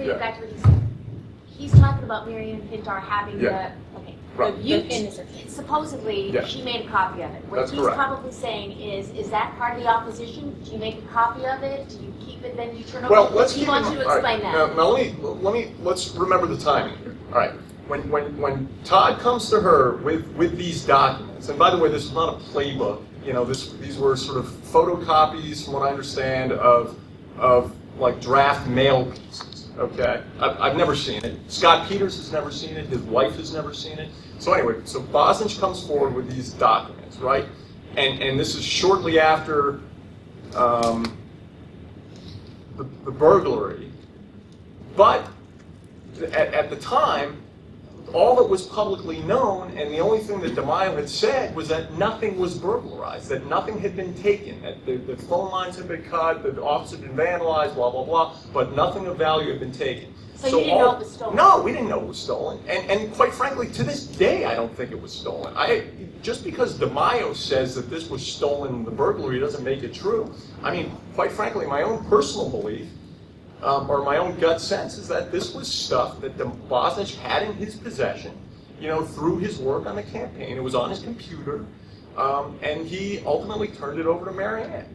bring it back to what he said. He's talking about Marianne Pintar having the, okay. Right. Supposedly, she made a copy of it. What That's he's correct. probably saying is that part of the opposition? Do you make a copy of it? Do you keep it, then you turn over? Well, let's he wants you to explain that. Now let's remember the timing here. All right. When Todd comes to her with these documents, and by the way, this is not a playbook. You know, these were sort of photocopies, from what I understand, of like draft mail pieces. Okay, I've never seen it. Scott Peters has never seen it. His wife has never seen it. So anyway, so Bosnich comes forward with these documents, right? And this is shortly after the burglary. But at the time, all that was publicly known, and the only thing that DeMaio had said was that nothing was burglarized, that nothing had been taken, that the phone lines had been cut, the office had been vandalized, blah, blah, blah, but nothing of value had been taken. So you didn't know it was stolen? No, we didn't know it was stolen. And quite frankly, to this day, I don't think it was stolen. Just because DeMaio says that this was stolen in the burglary doesn't make it true. I mean, quite frankly, my own personal belief, or my own gut sense, is that this was stuff that Bosnich had in his possession, you know, through his work on the campaign. It was on his computer, and he ultimately turned it over to Marianne.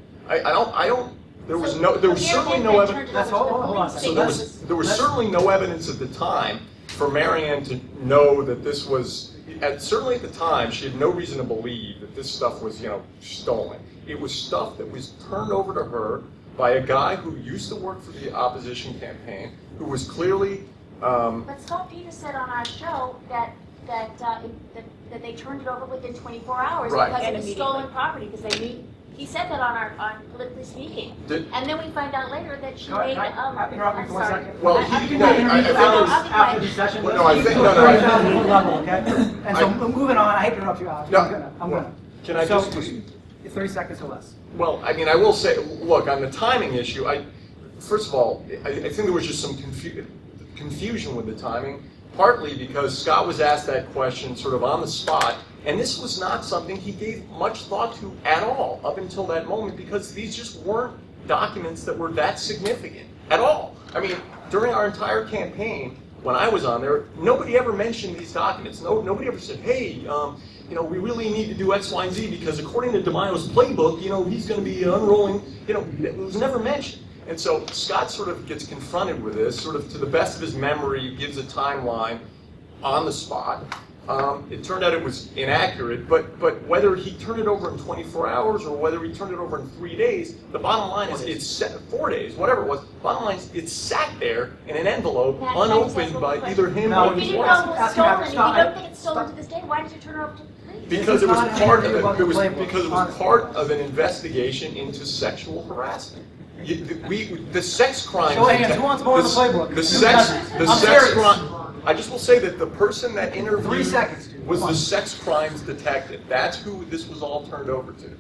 There was certainly no evidence. Hold on a second. So there was certainly no evidence at the time for Marianne to know that this was. Certainly at the time, she had no reason to believe that this stuff was, you know, stolen. It was stuff that was turned over to her by a guy who used to work for the opposition campaign, who was clearly. But Scott Peters said on our show that they turned it over within 24 hours because it was stolen property, because they knew. He said that on Politically Speaking. And then we find out later that she made. Interrupt me for 1 second. Well, you can after the session. Well, no, I think level, okay? And so moving on, I hate to interrupt you, Alex. No, I'm gonna. Can I so, just? 30 seconds or less. Well, I mean, I will say, look, on the timing issue, first of all, I think there was just some confusion with the timing, partly because Scott was asked that question sort of on the spot, and this was not something he gave much thought to at all up until that moment, because these just weren't documents that were that significant at all. I mean, during our entire campaign, when I was on there, nobody ever mentioned these documents. Nobody ever said, hey, you know, we really need to do X, Y, and Z because according to DeMaio's playbook, you know, he's going to be unrolling, you know, it was never mentioned. And so Scott sort of gets confronted with this, sort of to the best of his memory, gives a timeline on the spot. It turned out it was inaccurate, but whether he turned it over in 24 hours or whether he turned it over in 3 days, the bottom line is it's set 4 days, whatever it was. Bottom line is it's sat there in an envelope, unopened by either him or his wife. If you don't think it's stolen to this day, why did you turn it over to the police? Because it was part of because it was part of an investigation into sexual harassment. The sex crimes. Show of hands. Who wants more of the playbook? The sex crime. I just will say that the person that interviewed 3 seconds, was the sex crimes detective. That's who this was all turned over to.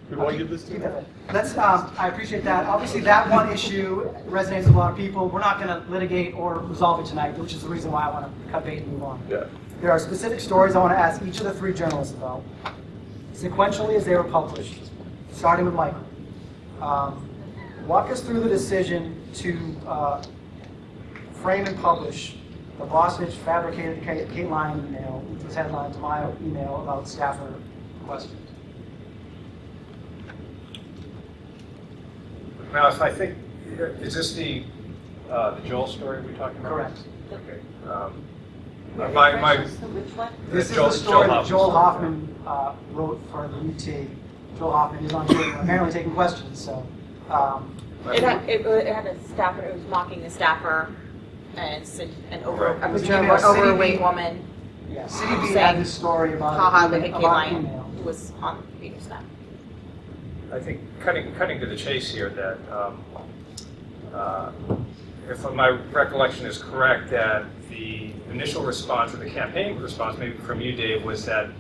Who do I give this to? Let's. I appreciate that. Obviously, that one issue resonates with a lot of people. We're not going to litigate or resolve it tonight, which is the reason why I want to cut bait and move on. Yeah. There are specific stories I want to ask each of the 3 journalists about, sequentially as they were published, starting with Michael. Walk us through the decision to frame and publish the Bosnich fabricated Kate Lyon email, which was headlined DeMaio email about staffer questions. Now, if I think, is this the Joel story we're talking about? Correct. Okay. This is the story that Joel Hoffman wrote for the UT. Joel Hoffman is on Twitter, apparently taking questions. So it had a staffer. It was mocking the staffer and an overweight woman. Yeah, CDB had this story about email. Who was on media staff. I think cutting to the chase here, that if my recollection is correct, that the initial response or the campaign response, maybe from you, Dave, was that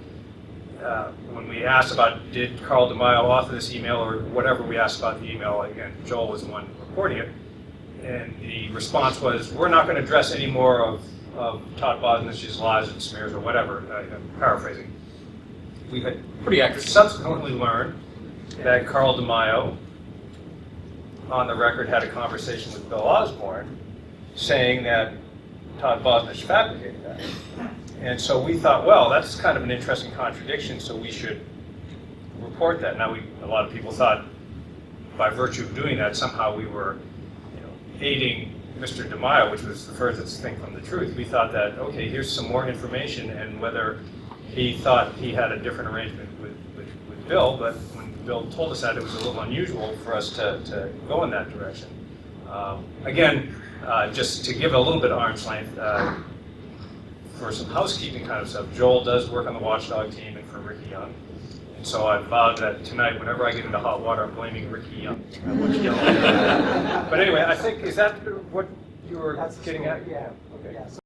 when we asked about did Carl DeMaio author this email or whatever we asked about the email, again, Joel was the one reporting it, and the response was, we're not going to address any more of Todd Bosnich's lies and smears or whatever, I'm paraphrasing. We had pretty accurate subsequently learned that Carl DeMaio, on the record, had a conversation with Bill Osborne saying that Todd Bosnich fabricated that. And so we thought, well, that's kind of an interesting contradiction, so we should report that. Now, a lot of people thought, by virtue of doing that, somehow we were, aiding Mr. DeMaio, which was the furthest thing from the truth. We thought that, okay, here's some more information, and whether he thought he had a different arrangement with Bill, but when Bill told us that, it was a little unusual for us to go in that direction. Again, just to give a little bit of arm's length, for some housekeeping kind of stuff, Joel does work on the watchdog team and for Ricky Young. And so I vowed that tonight, whenever I get into hot water, I'm blaming Ricky Young. But anyway, I think, is that what you were getting at? Yeah. Okay. Yeah.